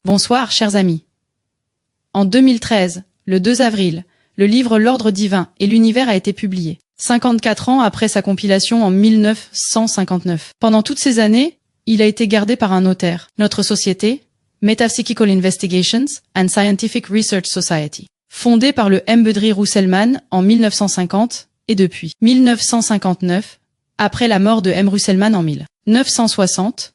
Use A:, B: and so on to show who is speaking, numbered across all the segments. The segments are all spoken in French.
A: Bonsoir, chers amis. En 2013, le 2 avril, le livre L'Ordre divin et l'univers a été publié, 54 ans après sa compilation en 1959. Pendant toutes ces années, il a été gardé par un notaire, notre société, Metapsychical Investigations and Scientific Research Society, fondée par le M. Bedri Russelman en 1950 et depuis 1959, après la mort de M. Russelman en 1960,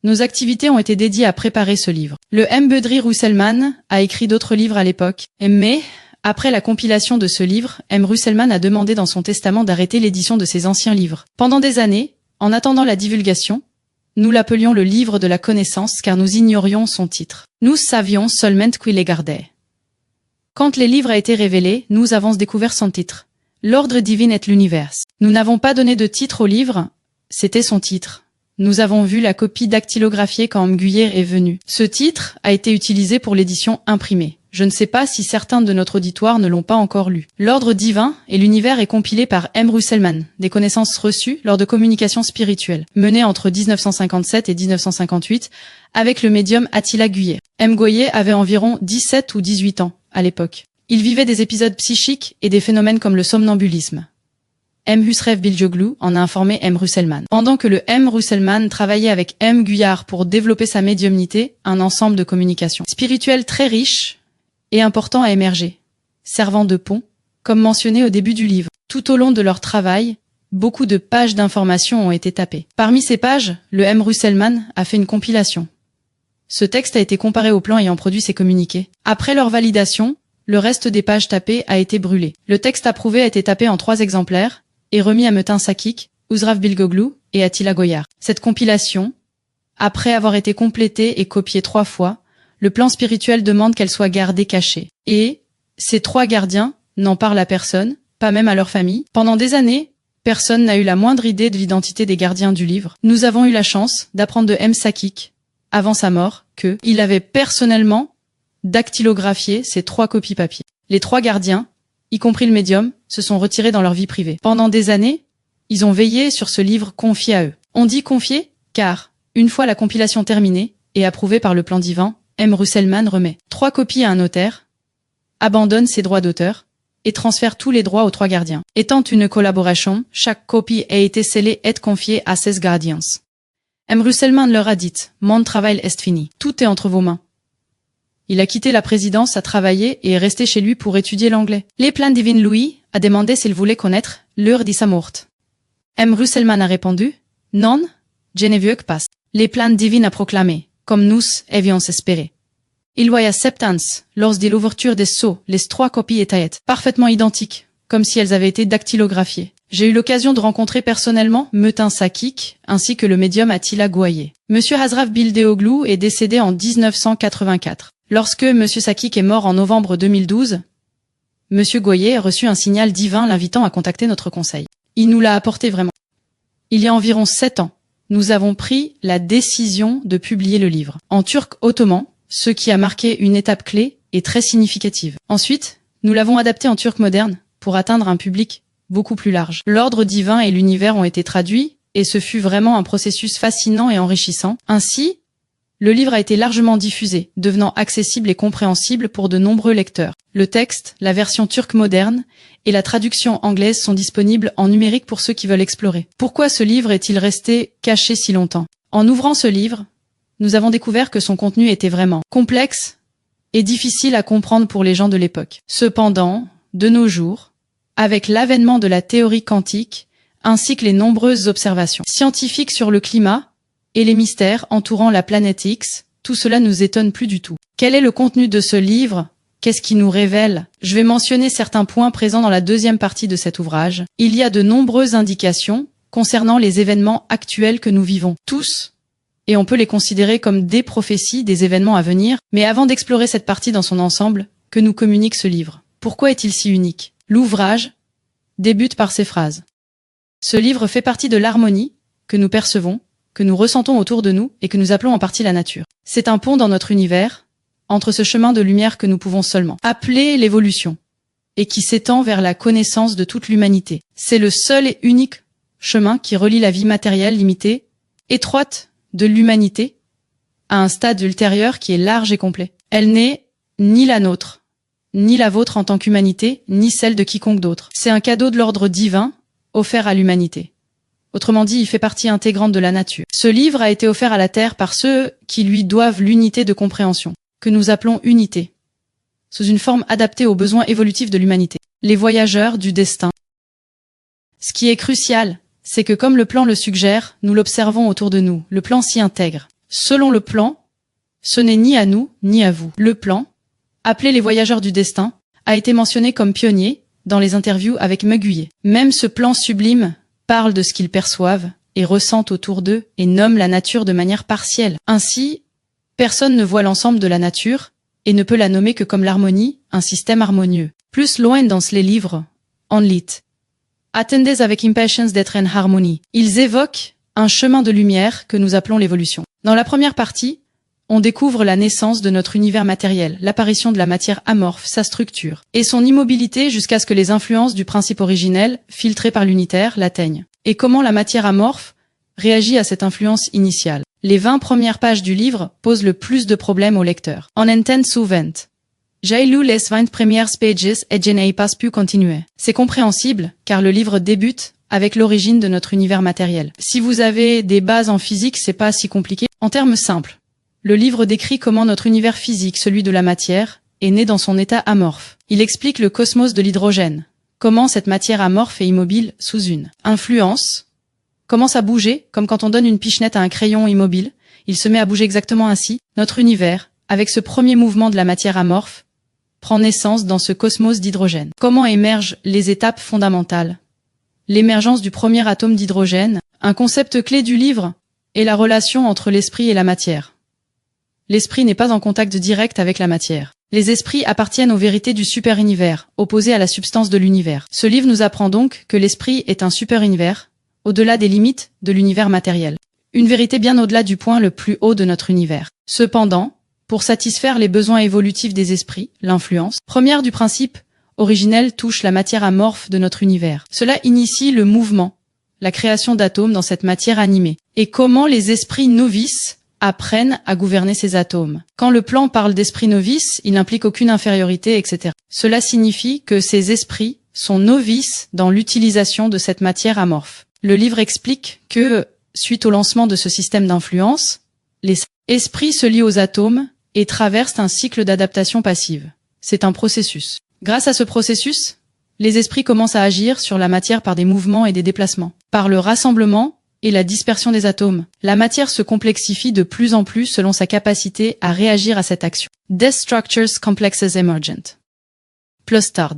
A: nos activités ont été dédiées à préparer ce livre. Le M. Bedri Russelman a écrit d'autres livres à l'époque, mais après la compilation de ce livre, M. Russelman a demandé dans son testament d'arrêter l'édition de ses anciens livres. Pendant des années, en attendant la divulgation, nous l'appelions le livre de la connaissance car nous ignorions son titre. Nous savions seulement qu'il est gardé. Quand les livres a été révélés, nous avons découvert son titre. L'ordre divin et l'univers. Nous n'avons pas donné de titre au livre, c'était son titre. Nous avons vu la copie dactylographiée quand M. Guyère est venu. Ce titre a été utilisé pour l'édition imprimée. Je ne sais pas si certains de notre auditoire ne l'ont pas encore lu. L'ordre divin et l'univers est compilé par M. Russelman, des connaissances reçues lors de communications spirituelles, menées entre 1957 et 1958 avec le médium Attila Guyère. M. Guyère avait environ 17 ou 18 ans à l'époque. Il vivait des épisodes psychiques et des phénomènes comme le somnambulisme. M. Husrev Bilgeoğlu en a informé M. Russelman. Pendant que le M. Russelman travaillait avec M. Guyard pour développer sa médiumnité, un ensemble de communications spirituelles très riche et important à émerger, servant de pont, comme mentionné au début du livre. Tout au long de leur travail, beaucoup de pages d'informations ont été tapées. Parmi ces pages, le M. Russelman a fait une compilation. Ce texte a été comparé au plan ayant produit ces communiqués. Après leur validation, le reste des pages tapées a été brûlé. Le texte approuvé a été tapé en 3 exemplaires, et remis à Metin Sakik, Husrev Bilgeoğlu et Attila Guyard. Cette compilation, après avoir été complétée et copiée 3 fois, le plan spirituel demande qu'elle soit gardée cachée. Et ces 3 gardiens n'en parlent à personne, pas même à leur famille. Pendant des années, personne n'a eu la moindre idée de l'identité des gardiens du livre. Nous avons eu la chance d'apprendre de M. Sakik, avant sa mort, qu'il avait personnellement dactylographié ces 3 copies papier. Les 3 gardiens, y compris le médium, se sont retirés dans leur vie privée. Pendant des années, ils ont veillé sur ce livre confié à eux. On dit confié, car, une fois la compilation terminée et approuvée par le plan divin, M. Russelman remet 3 copies à un notaire, abandonne ses droits d'auteur, et transfère tous les droits aux 3 gardiens. Étant une collaboration, chaque copie a été scellée et confiée à 16 gardiens. M. Russelman leur a dit, mon travail est fini. Tout est entre vos mains. Il a quitté la présidence à travailler et est resté chez lui pour étudier l'anglais. Les plans divins Louis a demandé s'il voulait connaître l'heure de sa mort. M. Russelman a répondu, non, je ne veux pas. Les plans divins a proclamé, comme nous avions espéré. Il voyait 70, lors de l'ouverture des sceaux, les 3 copies étaient parfaitement identiques, comme si elles avaient été dactylographiées. J'ai eu l'occasion de rencontrer personnellement Metin Sakik, ainsi que le médium Attila Guyère. Monsieur Husrev Bilgeoğlu est décédé en 1984. Lorsque M. Sakik est mort en novembre 2012, M. Guyère a reçu un signal divin l'invitant à contacter notre conseil. Il nous l'a apporté vraiment. Il y a environ 7 ans, nous avons pris la décision de publier le livre en turc ottoman, ce qui a marqué une étape clé et très significative. Ensuite, nous l'avons adapté en turc moderne pour atteindre un public beaucoup plus large. L'ordre divin et l'univers ont été traduits et ce fut vraiment un processus fascinant et enrichissant. Ainsi, le livre a été largement diffusé, devenant accessible et compréhensible pour de nombreux lecteurs. Le texte, la version turque moderne et la traduction anglaise sont disponibles en numérique pour ceux qui veulent explorer. Pourquoi ce livre est-il resté caché si longtemps? En ouvrant ce livre, nous avons découvert que son contenu était vraiment complexe et difficile à comprendre pour les gens de l'époque. Cependant, de nos jours, avec l'avènement de la théorie quantique, ainsi que les nombreuses observations scientifiques sur le climat, et les mystères entourant la planète X, tout cela nous étonne plus du tout. Quel est le contenu de ce livre? Qu'est-ce qui nous révèle? Je vais mentionner certains points présents dans la 2e partie de cet ouvrage. Il y a de nombreuses indications concernant les événements actuels que nous vivons tous, et on peut les considérer comme des prophéties des événements à venir. Mais avant d'explorer cette partie dans son ensemble, que nous communique ce livre? Pourquoi est-il si unique? L'ouvrage débute par ces phrases. Ce livre fait partie de l'harmonie que nous percevons, que nous ressentons autour de nous et que nous appelons en partie la nature. C'est un pont dans notre univers, entre ce chemin de lumière que nous pouvons seulement appeler l'évolution, et qui s'étend vers la connaissance de toute l'humanité. C'est le seul et unique chemin qui relie la vie matérielle limitée, étroite de l'humanité, à un stade ultérieur qui est large et complet. Elle n'est ni la nôtre, ni la vôtre en tant qu'humanité, ni celle de quiconque d'autre. C'est un cadeau de l'ordre divin offert à l'humanité. Autrement dit, il fait partie intégrante de la nature. Ce livre a été offert à la Terre par ceux qui lui doivent l'unité de compréhension, que nous appelons unité, sous une forme adaptée aux besoins évolutifs de l'humanité. Les voyageurs du destin. Ce qui est crucial, c'est que comme le plan le suggère, nous l'observons autour de nous. Le plan s'y intègre. Selon le plan, ce n'est ni à nous, ni à vous. Le plan, appelé les voyageurs du destin, a été mentionné comme pionnier dans les interviews avec Meguier. Même ce plan sublime parle de ce qu'ils perçoivent et ressentent autour d'eux et nomme la nature de manière partielle. Ainsi, personne ne voit l'ensemble de la nature et ne peut la nommer que comme l'harmonie, un système harmonieux. Plus loin dans les livres, on lit. Attendez avec impatience d'être en harmonie. Ils évoquent un chemin de lumière que nous appelons l'évolution. Dans la première partie, on découvre la naissance de notre univers matériel, l'apparition de la matière amorphe, sa structure, et son immobilité jusqu'à ce que les influences du principe originel, filtrées par l'unitaire, l'atteignent. Et comment la matière amorphe réagit à cette influence initiale. Les 20 premières pages du livre posent le plus de problèmes au lecteur. On entend souvent. J'ai lu les 20 premières pages et je n'ai pas pu continuer. C'est compréhensible, car le livre débute avec l'origine de notre univers matériel. Si vous avez des bases en physique, c'est pas si compliqué. En termes simples, le livre décrit comment notre univers physique, celui de la matière, est né dans son état amorphe. Il explique le cosmos de l'hydrogène, comment cette matière amorphe est immobile sous une influence, commence à bouger, comme quand on donne une pichenette à un crayon immobile, il se met à bouger exactement ainsi. Notre univers, avec ce premier mouvement de la matière amorphe, prend naissance dans ce cosmos d'hydrogène. Comment émergent les étapes fondamentales? L'émergence du premier atome d'hydrogène, un concept clé du livre, est la relation entre l'esprit et la matière. L'esprit n'est pas en contact direct avec la matière. Les esprits appartiennent aux vérités du super-univers, opposées à la substance de l'univers. Ce livre nous apprend donc que l'esprit est un super-univers, au-delà des limites de l'univers matériel. Une vérité bien au-delà du point le plus haut de notre univers. Cependant, pour satisfaire les besoins évolutifs des esprits, l'influence première du principe originel touche la matière amorphe de notre univers. Cela initie le mouvement, la création d'atomes dans cette matière animée. Et comment les esprits novices apprennent à gouverner ces atomes. Quand le plan parle d'esprit novice, il n'implique aucune infériorité, etc. Cela signifie que ces esprits sont novices dans l'utilisation de cette matière amorphe. Le livre explique que, suite au lancement de ce système d'influence, les esprits se lient aux atomes et traversent un cycle d'adaptation passive. C'est un processus. Grâce à ce processus, les esprits commencent à agir sur la matière par des mouvements et des déplacements. Par le rassemblement et la dispersion des atomes, la matière se complexifie de plus en plus selon sa capacité à réagir à cette action. Des structures complexes emergent. Plus tard.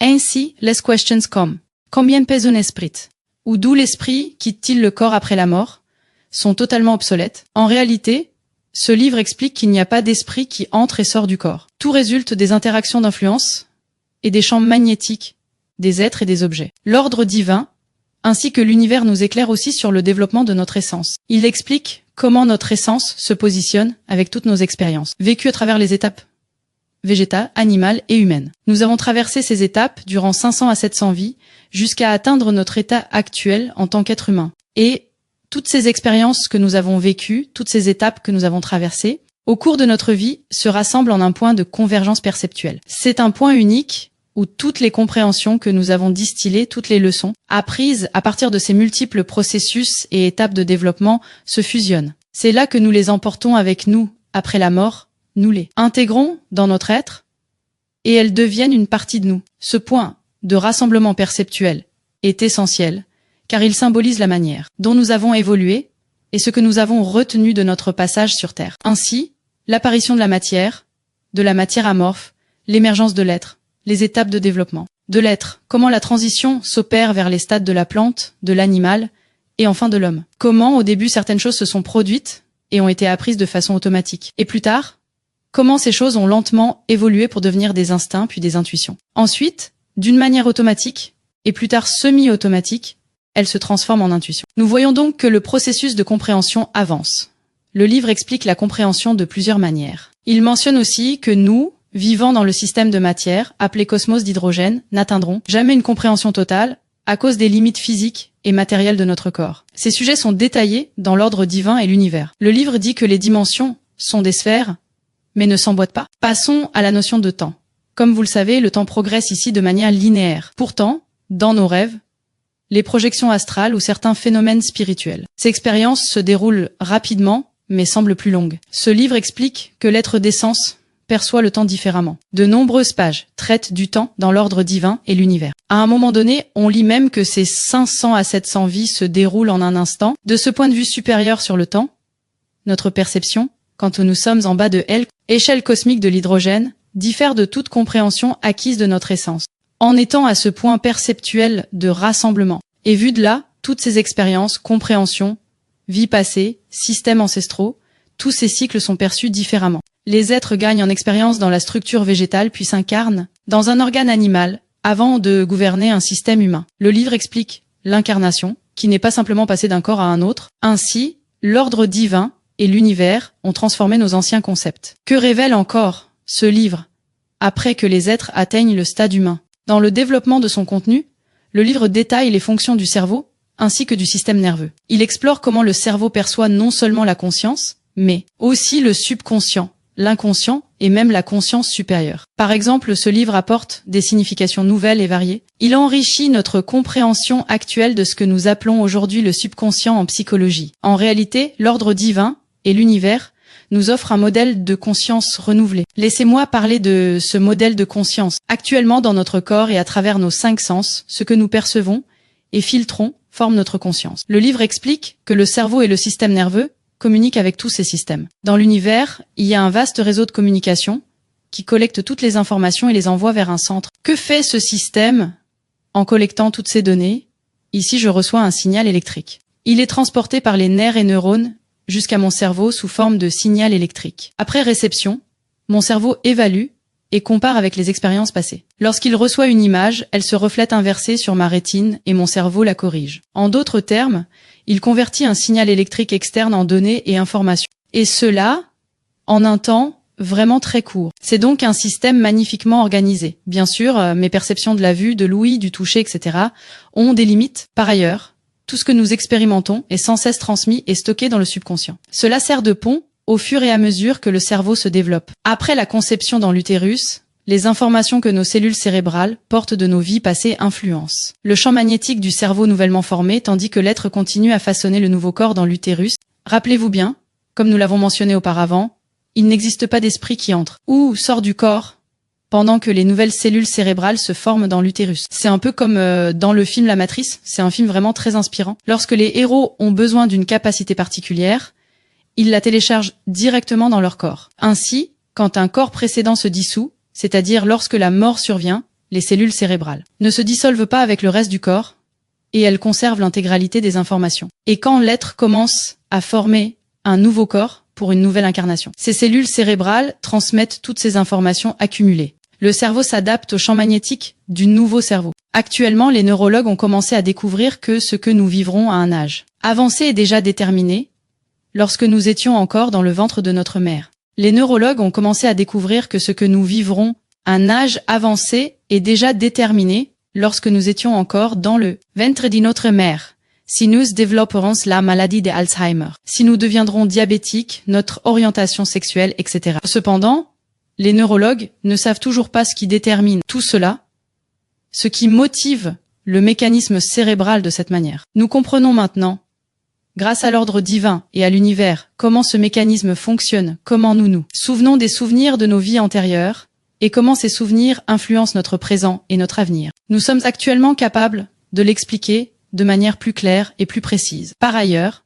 A: Ainsi, les questions comme combien pèse un esprit? Ou d'où l'esprit quitte-t-il le corps après la mort? Sont totalement obsolètes. En réalité, ce livre explique qu'il n'y a pas d'esprit qui entre et sort du corps. Tout résulte des interactions d'influence et des champs magnétiques des êtres et des objets. L'ordre divin, ainsi que l'univers nous éclaire aussi sur le développement de notre essence. Il explique comment notre essence se positionne avec toutes nos expériences, vécues à travers les étapes végétales, animales et humaines. Nous avons traversé ces étapes durant 500 à 700 vies, jusqu'à atteindre notre état actuel en tant qu'être humain. Et toutes ces expériences que nous avons vécues, toutes ces étapes que nous avons traversées, au cours de notre vie, se rassemblent en un point de convergence perceptuelle. C'est un point unique où toutes les compréhensions que nous avons distillées, toutes les leçons, apprises à partir de ces multiples processus et étapes de développement, se fusionnent. C'est là que nous les emportons avec nous, après la mort, nous les intégrons dans notre être, et elles deviennent une partie de nous. Ce point de rassemblement perceptuel est essentiel, car il symbolise la manière dont nous avons évolué et ce que nous avons retenu de notre passage sur Terre. Ainsi, l'apparition de la matière amorphe, l'émergence de l'être, les étapes de développement de l'être, comment la transition s'opère vers les stades de la plante, de l'animal et enfin de l'homme. Comment au début certaines choses se sont produites et ont été apprises de façon automatique. Et plus tard, comment ces choses ont lentement évolué pour devenir des instincts puis des intuitions. Ensuite, d'une manière automatique et plus tard semi-automatique, elles se transforment en intuition. Nous voyons donc que le processus de compréhension avance. Le livre explique la compréhension de plusieurs manières. Il mentionne aussi que nous, vivant dans le système de matière, appelé cosmos d'hydrogène, n'atteindront jamais une compréhension totale à cause des limites physiques et matérielles de notre corps. Ces sujets sont détaillés dans l'ordre divin et l'univers. Le livre dit que les dimensions sont des sphères, mais ne s'emboîtent pas. Passons à la notion de temps. Comme vous le savez, le temps progresse ici de manière linéaire. Pourtant, dans nos rêves, les projections astrales ou certains phénomènes spirituels. Ces expériences se déroulent rapidement, mais semblent plus longues. Ce livre explique que l'être d'essence perçoit le temps différemment. De nombreuses pages traitent du temps dans l'ordre divin et l'univers. À un moment donné, on lit même que ces 500 à 700 vies se déroulent en un instant. De ce point de vue supérieur sur le temps, notre perception, quand nous sommes en bas de L, échelle cosmique de l'hydrogène, diffère de toute compréhension acquise de notre essence. En étant à ce point perceptuel de rassemblement. Et vu de là, toutes ces expériences, compréhensions, vies passées, systèmes ancestraux, tous ces cycles sont perçus différemment. Les êtres gagnent en expérience dans la structure végétale puis s'incarnent dans un organe animal avant de gouverner un système humain. Le livre explique l'incarnation, qui n'est pas simplement passée d'un corps à un autre. Ainsi, l'ordre divin et l'univers ont transformé nos anciens concepts. Que révèle encore ce livre après que les êtres atteignent le stade humain? Dans le développement de son contenu, le livre détaille les fonctions du cerveau ainsi que du système nerveux. Il explore comment le cerveau perçoit non seulement la conscience, mais aussi le subconscient, l'inconscient et même la conscience supérieure. Par exemple, ce livre apporte des significations nouvelles et variées. Il enrichit notre compréhension actuelle de ce que nous appelons aujourd'hui le subconscient en psychologie. En réalité, l'ordre divin et l'univers nous offre un modèle de conscience renouvelé. Laissez-moi parler de ce modèle de conscience. Actuellement dans notre corps et à travers nos 5 sens, ce que nous percevons et filtrons forme notre conscience. Le livre explique que le cerveau et le système nerveux communiquent avec tous ces systèmes. Dans l'univers, il y a un vaste réseau de communication qui collecte toutes les informations et les envoie vers un centre. Que fait ce système en collectant toutes ces données? Ici, je reçois un signal électrique. Il est transporté par les nerfs et neurones jusqu'à mon cerveau sous forme de signal électrique. Après réception, mon cerveau évalue et compare avec les expériences passées. Lorsqu'il reçoit une image, elle se reflète inversée sur ma rétine et mon cerveau la corrige. En d'autres termes, il convertit un signal électrique externe en données et informations. Et cela, en un temps vraiment très court. C'est donc un système magnifiquement organisé. Bien sûr, mes perceptions de la vue, de l'ouïe, du toucher, etc. ont des limites. Par ailleurs, tout ce que nous expérimentons est sans cesse transmis et stocké dans le subconscient. Cela sert de pont au fur et à mesure que le cerveau se développe. Après la conception dans l'utérus, les informations que nos cellules cérébrales portent de nos vies passées influencent le champ magnétique du cerveau nouvellement formé, tandis que l'être continue à façonner le nouveau corps dans l'utérus. Rappelez-vous bien, comme nous l'avons mentionné auparavant, il n'existe pas d'esprit qui entre ou sort du corps pendant que les nouvelles cellules cérébrales se forment dans l'utérus. C'est un peu comme dans le film La Matrice, c'est un film vraiment très inspirant. Lorsque les héros ont besoin d'une capacité particulière, ils la téléchargent directement dans leur corps. Ainsi, quand un corps précédent se dissout, c'est-à-dire lorsque la mort survient, les cellules cérébrales ne se dissolvent pas avec le reste du corps et elles conservent l'intégralité des informations. Et quand l'être commence à former un nouveau corps pour une nouvelle incarnation, ces cellules cérébrales transmettent toutes ces informations accumulées. Le cerveau s'adapte au champ magnétique du nouveau cerveau. Actuellement, les neurologues ont commencé à découvrir que ce que nous vivrons à un âge avancé est déjà déterminé lorsque nous étions encore dans le ventre de notre mère. Les neurologues ont commencé à découvrir que ce que nous vivrons à un âge avancé est déjà déterminé lorsque nous étions encore dans le ventre de notre mère. Si nous développerons la maladie d'Alzheimer, si nous deviendrons diabétiques, notre orientation sexuelle, etc. Cependant, les neurologues ne savent toujours pas ce qui détermine tout cela, ce qui motive le mécanisme cérébral de cette manière. Nous comprenons maintenant, grâce à l'ordre divin et à l'univers, comment ce mécanisme fonctionne, comment nous nous souvenons des souvenirs de nos vies antérieures et comment ces souvenirs influencent notre présent et notre avenir. Nous sommes actuellement capables de l'expliquer de manière plus claire et plus précise. Par ailleurs,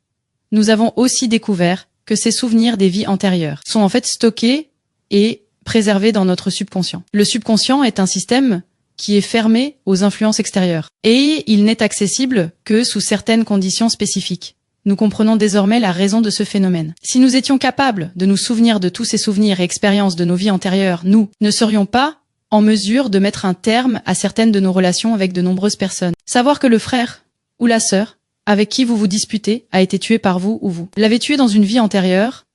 A: nous avons aussi découvert que ces souvenirs des vies antérieures sont en fait stockés et préservés dans notre subconscient. Le subconscient est un système qui est fermé aux influences extérieures et il n'est accessible que sous certaines conditions spécifiques. Nous comprenons désormais la raison de ce phénomène. Si nous étions capables de nous souvenir de tous ces souvenirs et expériences de nos vies antérieures, nous ne serions pas en mesure de mettre un terme à certaines de nos relations avec de nombreuses personnes. Savoir que le frère ou la sœur avec qui vous vous disputez a été tué par vous ou vous l'avez tué dans une vie antérieure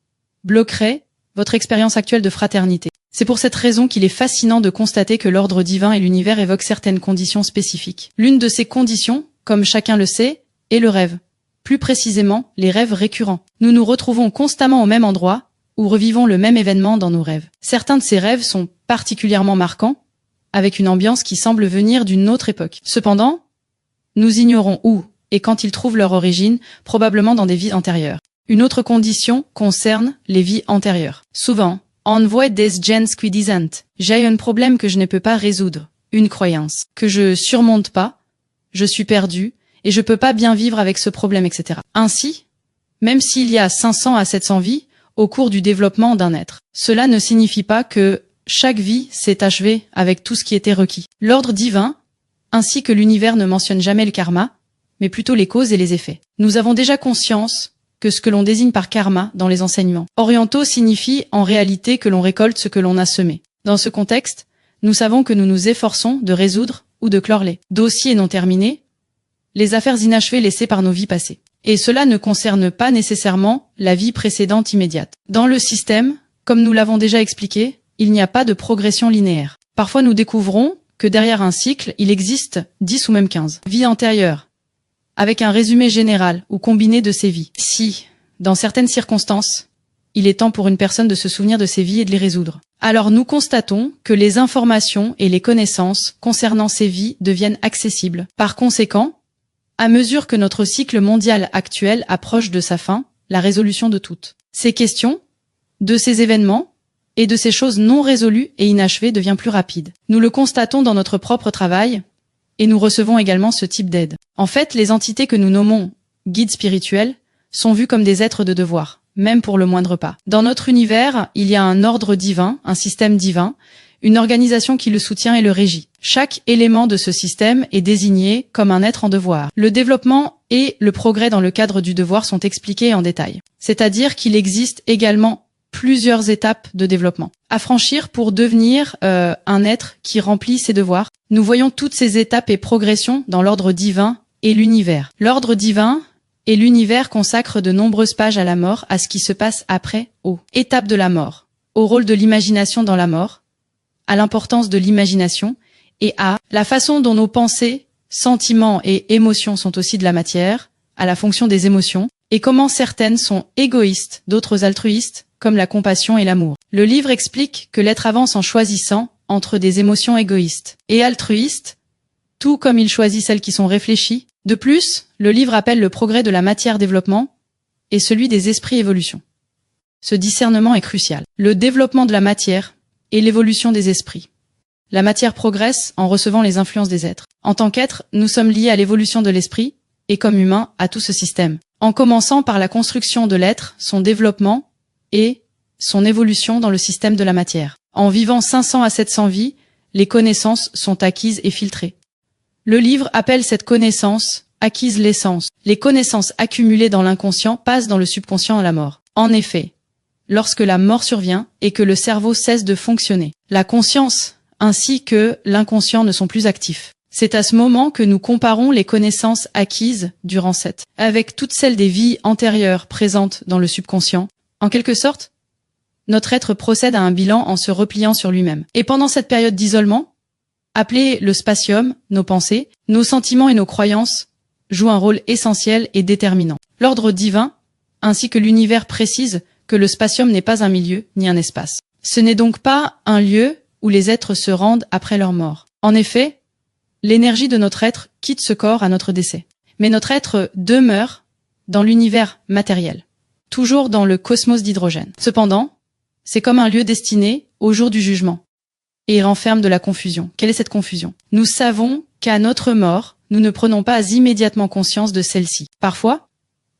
A: bloquerait votre expérience actuelle de fraternité. C'est pour cette raison qu'il est fascinant de constater que l'ordre divin et l'univers évoquent certaines conditions spécifiques. L'une de ces conditions, comme chacun le sait, est le rêve. Plus précisément, les rêves récurrents. Nous nous retrouvons constamment au même endroit, ou revivons le même événement dans nos rêves. Certains de ces rêves sont particulièrement marquants, avec une ambiance qui semble venir d'une autre époque. Cependant, nous ignorons où et quand ils trouvent leur origine, probablement dans des vies antérieures. Une autre condition concerne les vies antérieures. Souvent, on voit des gens qui disent « J'ai un problème que je ne peux pas résoudre, une croyance, que je surmonte pas, je suis perdu, et je peux pas bien vivre avec ce problème, etc. » Ainsi, même s'il y a 500 à 700 vies au cours du développement d'un être, cela ne signifie pas que chaque vie s'est achevée avec tout ce qui était requis. L'ordre divin, ainsi que l'univers ne mentionne jamais le karma, mais plutôt les causes et les effets. Nous avons déjà conscience que ce que l'on désigne par karma dans les enseignements orientaux signifie en réalité que l'on récolte ce que l'on a semé. Dans ce contexte, nous savons que nous nous efforçons de résoudre ou de clore les dossiers non terminés, les affaires inachevées laissées par nos vies passées. Et cela ne concerne pas nécessairement la vie précédente immédiate. Dans le système, comme nous l'avons déjà expliqué, il n'y a pas de progression linéaire. Parfois nous découvrons que derrière un cycle, il existe 10 ou même 15 vies antérieures, avec un résumé général ou combiné de ces vies. Si, dans certaines circonstances, il est temps pour une personne de se souvenir de ces vies et de les résoudre, alors nous constatons que les informations et les connaissances concernant ces vies deviennent accessibles. Par conséquent, à mesure que notre cycle mondial actuel approche de sa fin, la résolution de toutes ces questions, de ces événements et de ces choses non résolues et inachevées devient plus rapide. Nous le constatons dans notre propre travail et nous recevons également ce type d'aide. En fait, les entités que nous nommons guides spirituels sont vues comme des êtres de devoir, même pour le moindre pas. Dans notre univers, il y a un ordre divin, un système divin, une organisation qui le soutient et le régit. Chaque élément de ce système est désigné comme un être en devoir. Le développement et le progrès dans le cadre du devoir sont expliqués en détail. C'est-à-dire qu'il existe également plusieurs étapes de développement à franchir pour devenir un être qui remplit ses devoirs. Nous voyons toutes ces étapes et progressions dans l'ordre divin et l'univers. L'ordre divin et l'univers consacrent de nombreuses pages à la mort, à ce qui se passe après, aux étapes de la mort, au rôle de l'imagination dans la mort, à l'importance de l'imagination et à la façon dont nos pensées, sentiments et émotions sont aussi de la matière, à la fonction des émotions, et comment certaines sont égoïstes, d'autres altruistes, comme la compassion et l'amour. Le livre explique que l'être avance en choisissant entre des émotions égoïstes et altruistes, tout comme il choisit celles qui sont réfléchies. De plus, le livre appelle le progrès de la matière développement et celui des esprits évolution. Ce discernement est crucial. Le développement de la matière et l'évolution des esprits. La matière progresse en recevant les influences des êtres. En tant qu'être, nous sommes liés à l'évolution de l'esprit et comme humains à tout ce système. En commençant par la construction de l'être, son développement et son évolution dans le système de la matière. En vivant 500 à 700 vies, les connaissances sont acquises et filtrées. Le livre appelle cette connaissance acquise l'essence. Les connaissances accumulées dans l'inconscient passent dans le subconscient à la mort. En effet, lorsque la mort survient et que le cerveau cesse de fonctionner, la conscience ainsi que l'inconscient ne sont plus actifs. C'est à ce moment que nous comparons les connaissances acquises durant cette, avec toutes celles des vies antérieures présentes dans le subconscient. En quelque sorte, notre être procède à un bilan en se repliant sur lui-même. Et pendant cette période d'isolement, appelée le spatium, nos pensées, nos sentiments et nos croyances jouent un rôle essentiel et déterminant. L'ordre divin, ainsi que l'univers précise que le spatium n'est pas un milieu ni un espace. Ce n'est donc pas un lieu où les êtres se rendent après leur mort. En effet, l'énergie de notre être quitte ce corps à notre décès. Mais notre être demeure dans l'univers matériel, toujours dans le cosmos d'hydrogène. Cependant, c'est comme un lieu destiné au jour du jugement, et il renferme de la confusion. Quelle est cette confusion? Nous savons qu'à notre mort, nous ne prenons pas immédiatement conscience de celle-ci. Parfois,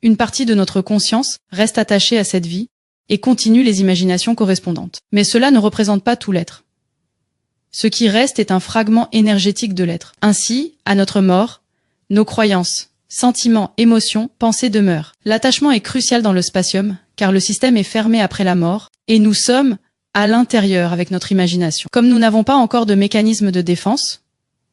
A: une partie de notre conscience reste attachée à cette vie et continue les imaginations correspondantes. Mais cela ne représente pas tout l'être. Ce qui reste est un fragment énergétique de l'être. Ainsi, à notre mort, nos croyances, sentiments, émotions, pensées demeurent. L'attachement est crucial dans le spatium, car le système est fermé après la mort, et nous sommes à l'intérieur avec notre imagination. Comme nous n'avons pas encore de mécanisme de défense,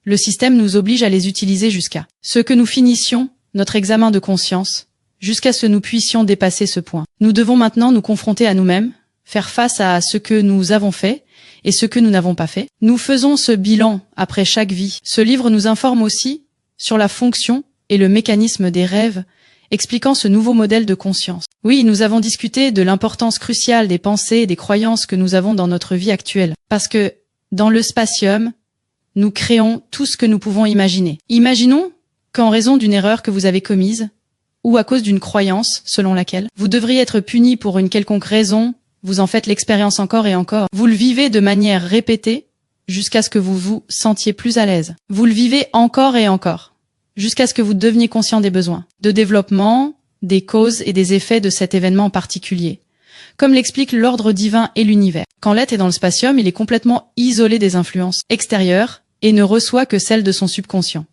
A: le système nous oblige à les utiliser jusqu'à ce que nous finissions notre examen de conscience, jusqu'à ce que nous puissions dépasser ce point. Nous devons maintenant nous confronter à nous-mêmes, faire face à ce que nous avons fait et ce que nous n'avons pas fait. Nous faisons ce bilan après chaque vie. Ce livre nous informe aussi sur la fonction et le mécanisme des rêves, expliquant ce nouveau modèle de conscience. Oui, nous avons discuté de l'importance cruciale des pensées et des croyances que nous avons dans notre vie actuelle. Parce que, dans le spatium, nous créons tout ce que nous pouvons imaginer. Imaginons qu'en raison d'une erreur que vous avez commise, ou à cause d'une croyance selon laquelle vous devriez être puni pour une quelconque raison, vous en faites l'expérience encore et encore. Vous le vivez de manière répétée jusqu'à ce que vous vous sentiez plus à l'aise. Vous le vivez encore et encore, jusqu'à ce que vous deveniez conscient des besoins, de développement, des causes et des effets de cet événement en particulier. Comme l'explique l'ordre divin et l'univers. Quand l'être est dans le spatium, il est complètement isolé des influences extérieures et ne reçoit que celles de son subconscient.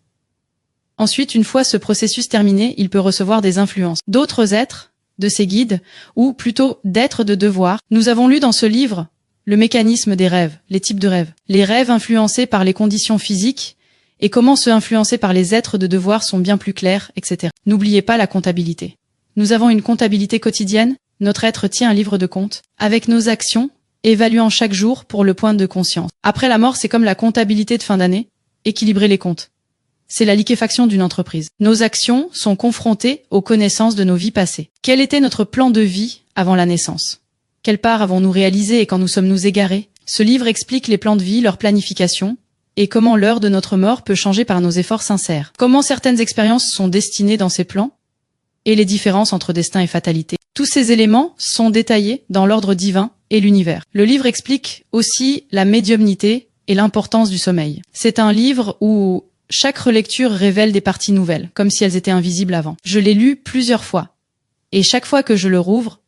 A: Ensuite, une fois ce processus terminé, il peut recevoir des influences d'autres êtres, de ses guides, ou plutôt d'êtres de devoir. Nous avons lu dans ce livre le mécanisme des rêves, les types de rêves. Les rêves influencés par les conditions physiques et comment ceux influencés par les êtres de devoir sont bien plus clairs, etc. N'oubliez pas la comptabilité. Nous avons une comptabilité quotidienne, notre être tient un livre de compte, avec nos actions, évaluant chaque jour pour le point de conscience. Après la mort, c'est comme la comptabilité de fin d'année, équilibrer les comptes. C'est la liquéfaction d'une entreprise. Nos actions sont confrontées aux connaissances de nos vies passées. Quel était notre plan de vie avant la naissance? Quelle part avons-nous réalisé et quand nous sommes-nous égarés? Ce livre explique les plans de vie, leur planification, et comment l'heure de notre mort peut changer par nos efforts sincères. Comment certaines expériences sont destinées dans ces plans, et les différences entre destin et fatalité. Tous ces éléments sont détaillés dans l'ordre divin et l'univers. Le livre explique aussi la médiumnité et l'importance du sommeil. C'est un livre où chaque relecture révèle des parties nouvelles, comme si elles étaient invisibles avant. Je l'ai lu plusieurs fois, et chaque fois que je le rouvre,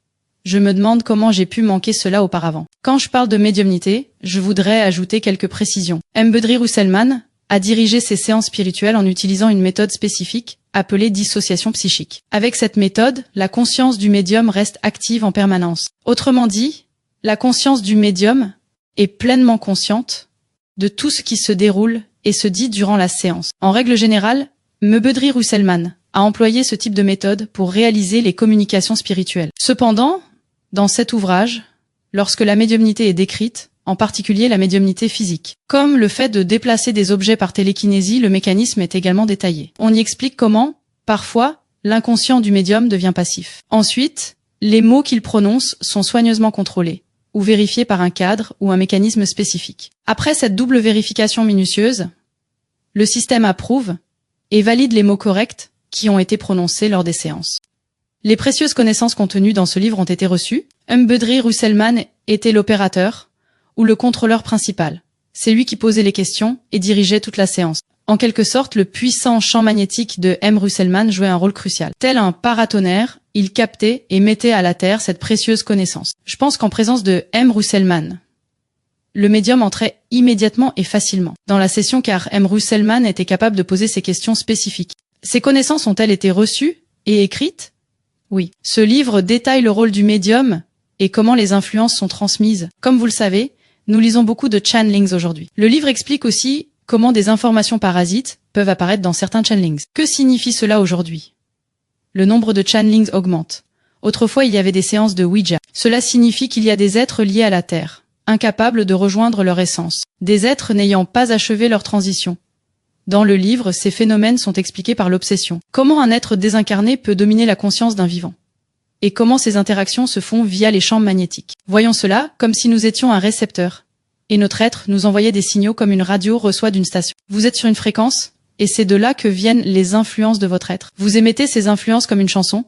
A: je me demande comment j'ai pu manquer cela auparavant. Quand je parle de médiumnité, je voudrais ajouter quelques précisions. Mbedri-Ruselman a dirigé ses séances spirituelles en utilisant une méthode spécifique appelée dissociation psychique. Avec cette méthode, la conscience du médium reste active en permanence. Autrement dit, la conscience du médium est pleinement consciente de tout ce qui se déroule et se dit durant la séance. En règle générale, Mbedri-Ruselman a employé ce type de méthode pour réaliser les communications spirituelles. Cependant, dans cet ouvrage, lorsque la médiumnité est décrite, en particulier la médiumnité physique, comme le fait de déplacer des objets par télékinésie, le mécanisme est également détaillé. On y explique comment, parfois, l'inconscient du médium devient passif. Ensuite, les mots qu'il prononce sont soigneusement contrôlés ou vérifiés par un cadre ou un mécanisme spécifique. Après cette double vérification minutieuse, le système approuve et valide les mots corrects qui ont été prononcés lors des séances. Les précieuses connaissances contenues dans ce livre ont été reçues. Mbedri-Ruselman était l'opérateur ou le contrôleur principal. C'est lui qui posait les questions et dirigeait toute la séance. En quelque sorte, le puissant champ magnétique de M. Ruselman jouait un rôle crucial. Tel un paratonnerre, il captait et mettait à la terre cette précieuse connaissance. Je pense qu'en présence de M. Ruselman, le médium entrait immédiatement et facilement dans la session car M. Ruselman était capable de poser ces questions spécifiques. Ces connaissances ont-elles été reçues et écrites? Oui. Ce livre détaille le rôle du médium et comment les influences sont transmises. Comme vous le savez, nous lisons beaucoup de channelings aujourd'hui. Le livre explique aussi comment des informations parasites peuvent apparaître dans certains channelings. Que signifie cela aujourd'hui? Le nombre de channelings augmente. Autrefois, il y avait des séances de Ouija. Cela signifie qu'il y a des êtres liés à la Terre, incapables de rejoindre leur essence, des êtres n'ayant pas achevé leur transition. Dans le livre, ces phénomènes sont expliqués par l'obsession. Comment un être désincarné peut dominer la conscience d'un vivant? Et comment ces interactions se font via les champs magnétiques. Voyons cela comme si nous étions un récepteur, et notre être nous envoyait des signaux comme une radio reçoit d'une station. Vous êtes sur une fréquence, et c'est de là que viennent les influences de votre être. Vous émettez ces influences comme une chanson,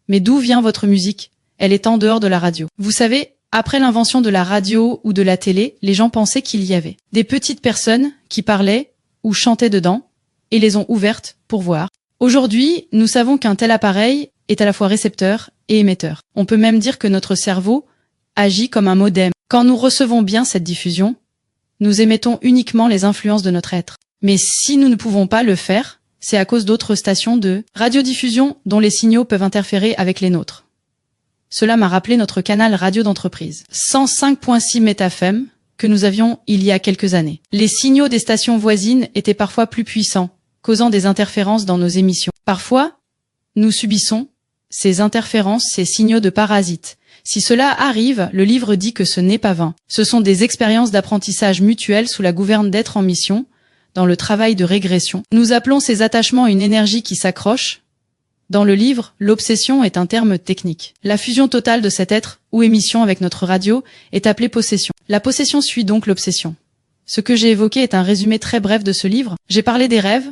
A: mais d'où vient votre musique? Elle est en dehors de la radio. Vous savez, après l'invention de la radio ou de la télé, les gens pensaient qu'il y avait des petites personnes qui parlaient ou chantaient dedans, et les ont ouvertes pour voir. Aujourd'hui, nous savons qu'un tel appareil est à la fois récepteur et émetteur. On peut même dire que notre cerveau agit comme un modem. Quand nous recevons bien cette diffusion, nous émettons uniquement les influences de notre être. Mais si nous ne pouvons pas le faire, c'est à cause d'autres stations de radiodiffusion dont les signaux peuvent interférer avec les nôtres. Cela m'a rappelé notre canal radio d'entreprise, 105.6 MetaFM, que nous avions il y a quelques années. Les signaux des stations voisines étaient parfois plus puissants, causant des interférences dans nos émissions. Parfois, nous subissons ces interférences, ces signaux de parasites. Si cela arrive, le livre dit que ce n'est pas vain. Ce sont des expériences d'apprentissage mutuel sous la gouverne d'êtres en mission, dans le travail de régression. Nous appelons ces attachements une énergie qui s'accroche, Dans le livre, l'obsession est un terme technique. La fusion totale de cet être ou émission avec notre radio est appelée possession. La possession suit donc l'obsession. Ce que j'ai évoqué est un résumé très bref de ce livre. J'ai parlé des rêves,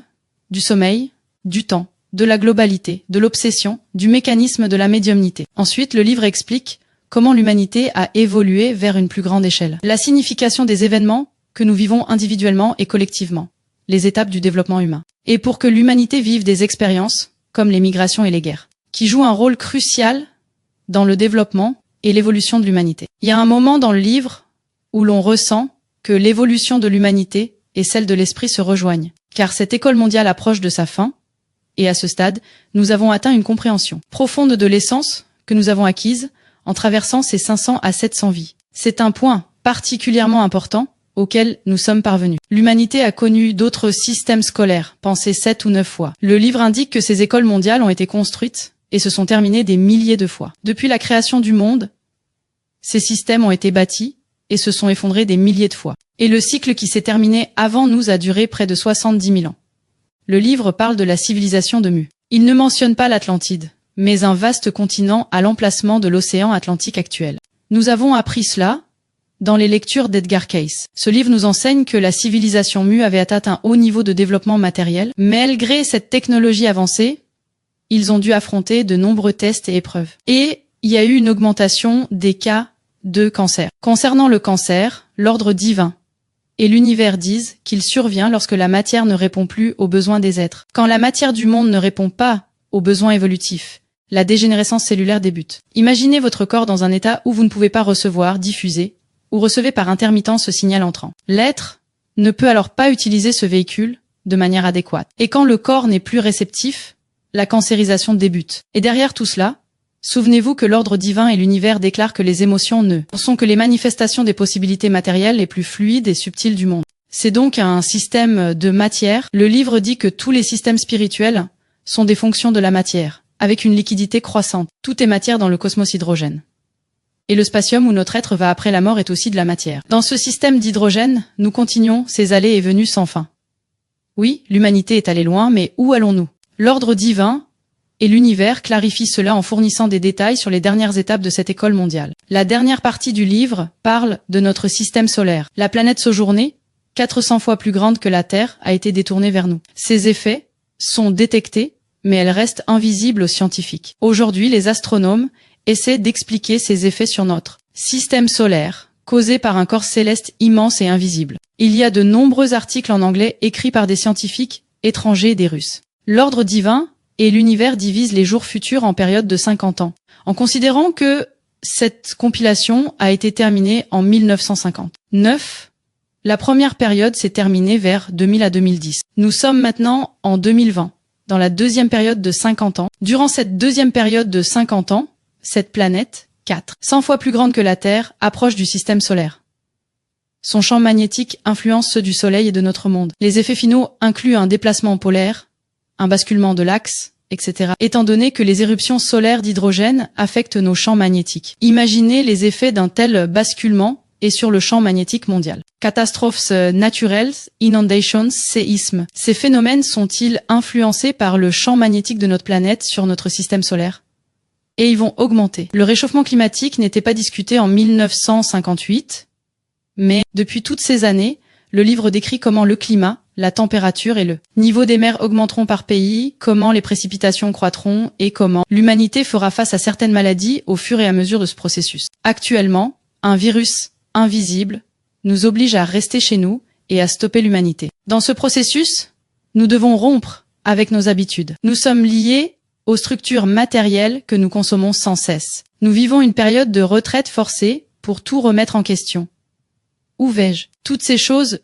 A: du sommeil, du temps, de la globalité, de l'obsession, du mécanisme de la médiumnité. Ensuite, le livre explique comment l'humanité a évolué vers une plus grande échelle. La signification des événements que nous vivons individuellement et collectivement. Les étapes du développement humain. Et pour que l'humanité vive des expériences, comme les migrations et les guerres, qui jouent un rôle crucial dans le développement et l'évolution de l'humanité. Il y a un moment dans le livre où l'on ressent que l'évolution de l'humanité et celle de l'esprit se rejoignent, car cette école mondiale approche de sa fin, et à ce stade, nous avons atteint une compréhension profonde de l'essence que nous avons acquise en traversant ces 500 à 700 vies. C'est un point particulièrement important auquel nous sommes parvenus. L'humanité a connu d'autres systèmes scolaires, pensés 7 ou 9 fois. Le livre indique que ces écoles mondiales ont été construites et se sont terminées des milliers de fois. Depuis la création du monde, ces systèmes ont été bâtis et se sont effondrés des milliers de fois. Et le cycle qui s'est terminé avant nous a duré près de 70 000 ans. Le livre parle de la civilisation de Mu. Il ne mentionne pas l'Atlantide, mais un vaste continent à l'emplacement de l'océan Atlantique actuel. Nous avons appris cela dans les lectures d'Edgar Cayce. Ce livre nous enseigne que la civilisation Mu avait atteint un haut niveau de développement matériel. Malgré cette technologie avancée, ils ont dû affronter de nombreux tests et épreuves. Et il y a eu une augmentation des cas de cancer. Concernant le cancer, l'ordre divin et l'univers disent qu'il survient lorsque la matière ne répond plus aux besoins des êtres. Quand la matière du monde ne répond pas aux besoins évolutifs, la dégénérescence cellulaire débute. Imaginez votre corps dans un état où vous ne pouvez pas recevoir, diffuser, ou recevez par intermittence ce signal entrant. L'être ne peut alors pas utiliser ce véhicule de manière adéquate. Et quand le corps n'est plus réceptif, la cancérisation débute. Et derrière tout cela, souvenez-vous que l'ordre divin et l'univers déclarent que les émotions ne sont que les manifestations des possibilités matérielles les plus fluides et subtiles du monde. C'est donc un système de matière. Le livre dit que tous les systèmes spirituels sont des fonctions de la matière, avec une liquidité croissante. Tout est matière dans le cosmos hydrogène. Et le spatium où notre être va après la mort est aussi de la matière. Dans ce système d'hydrogène, nous continuons ces allées et venues sans fin. Oui, l'humanité est allée loin, mais où allons-nous? L'ordre divin et l'univers clarifient cela en fournissant des détails sur les dernières étapes de cette école mondiale. La dernière partie du livre parle de notre système solaire. La planète Sojourner, 400 fois plus grande que la Terre, a été détournée vers nous. Ses effets sont détectés, mais elles restent invisibles aux scientifiques. Aujourd'hui, les astronomes essaie d'expliquer ces effets sur notre système solaire, causé par un corps céleste immense et invisible. Il y a de nombreux articles en anglais écrits par des scientifiques étrangers et des Russes. L'ordre divin et l'univers divisent les jours futurs en période de 50 ans, en considérant que cette compilation a été terminée en 1959. La première période s'est terminée vers 2000 à 2010. Nous sommes maintenant en 2020, dans la deuxième période de 50 ans. Durant cette deuxième période de 50 ans, cette planète, 100 fois plus grande que la Terre, approche du système solaire. Son champ magnétique influence ceux du Soleil et de notre monde. Les effets finaux incluent un déplacement polaire, un basculement de l'axe, etc. Étant donné que les éruptions solaires d'hydrogène affectent nos champs magnétiques. Imaginez les effets d'un tel basculement et sur le champ magnétique mondial. Catastrophes naturelles, inondations, séismes. Ces phénomènes sont-ils influencés par le champ magnétique de notre planète sur notre système solaire? Et ils vont augmenter. Le réchauffement climatique n'était pas discuté en 1958, mais depuis toutes ces années, le livre décrit comment le climat, la température et le niveau des mers augmenteront par pays, comment les précipitations croîtront et comment l'humanité fera face à certaines maladies au fur et à mesure de ce processus. Actuellement, un virus invisible nous oblige à rester chez nous et à stopper l'humanité. Dans ce processus, nous devons rompre avec nos habitudes. Nous sommes liés aux structures matérielles que nous consommons sans cesse. Nous vivons une période de retraite forcée pour tout remettre en question. Où vais-je? Toutes ces choses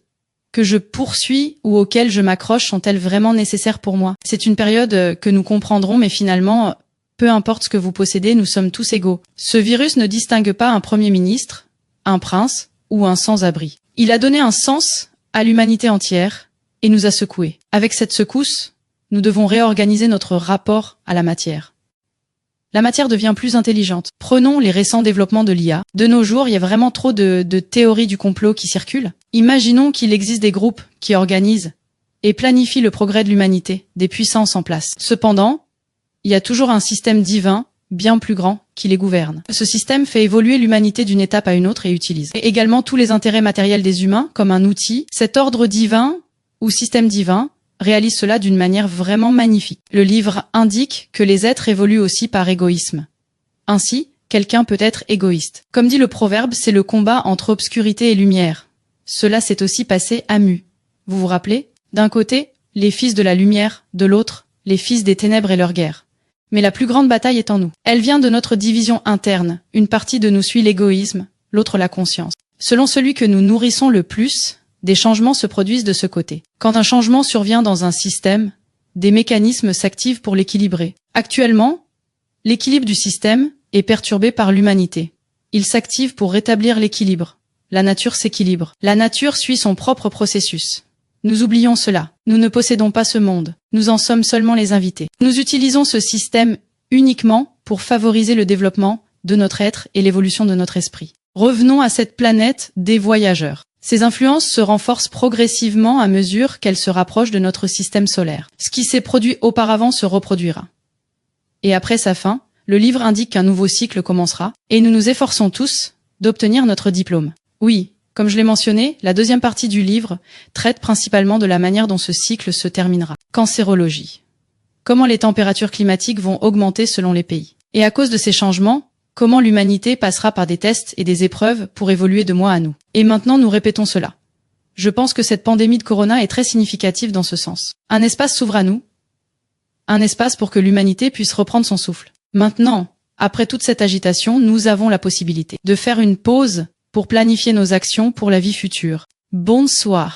A: que je poursuis ou auxquelles je m'accroche sont-elles vraiment nécessaires pour moi? C'est une période que nous comprendrons, mais finalement, peu importe ce que vous possédez, nous sommes tous égaux. Ce virus ne distingue pas un premier ministre, un prince ou un sans-abri. Il a donné un sens à l'humanité entière et nous a secoués. Avec cette secousse, nous devons réorganiser notre rapport à la matière. La matière devient plus intelligente. Prenons les récents développements de l'IA. De nos jours, il y a vraiment trop de théories du complot qui circulent. Imaginons qu'il existe des groupes qui organisent et planifient le progrès de l'humanité, des puissances en place. Cependant, Il y a toujours un système divin, bien plus grand, qui les gouverne. Ce système fait évoluer l'humanité d'une étape à une autre et utilise également tous les intérêts matériels des humains comme un outil. Cet ordre divin ou système divin réalise cela d'une manière vraiment magnifique. Le livre indique que les êtres évoluent aussi par égoïsme. Ainsi, quelqu'un peut être égoïste. Comme dit le proverbe, c'est le combat entre obscurité et lumière. Cela s'est aussi passé à Mu. Vous vous rappelez? D'un côté, les fils de la lumière, de l'autre, les fils des ténèbres et leur guerre. Mais la plus grande bataille est en nous. Elle vient de notre division interne. Une partie de nous suit l'égoïsme, l'autre la conscience. Selon celui que nous nourrissons le plus, des changements se produisent de ce côté. Quand un changement survient dans un système, des mécanismes s'activent pour l'équilibrer. Actuellement, l'équilibre du système est perturbé par l'humanité. Il s'active pour rétablir l'équilibre. La nature s'équilibre. La nature suit son propre processus. Nous oublions cela. Nous ne possédons pas ce monde. Nous en sommes seulement les invités. Nous utilisons ce système uniquement pour favoriser le développement de notre être et l'évolution de notre esprit. Revenons à cette planète des voyageurs. Ces influences se renforcent progressivement à mesure qu'elles se rapprochent de notre système solaire. Ce qui s'est produit auparavant se reproduira. Et après sa fin, le livre indique qu'un nouveau cycle commencera, et nous nous efforçons tous d'obtenir notre diplôme. Oui, comme je l'ai mentionné, la deuxième partie du livre traite principalement de la manière dont ce cycle se terminera. Cancérologie. Comment les températures climatiques vont augmenter selon les pays. Et à cause de ces changements, comment l'humanité passera par des tests et des épreuves pour évoluer de moi à nous. Et maintenant nous répétons cela. Je pense que cette pandémie de corona est très significative dans ce sens. Un espace s'ouvre à nous. Un espace pour que l'humanité puisse reprendre son souffle. Maintenant, après toute cette agitation, nous avons la possibilité de faire une pause pour planifier nos actions pour la vie future. Bonsoir.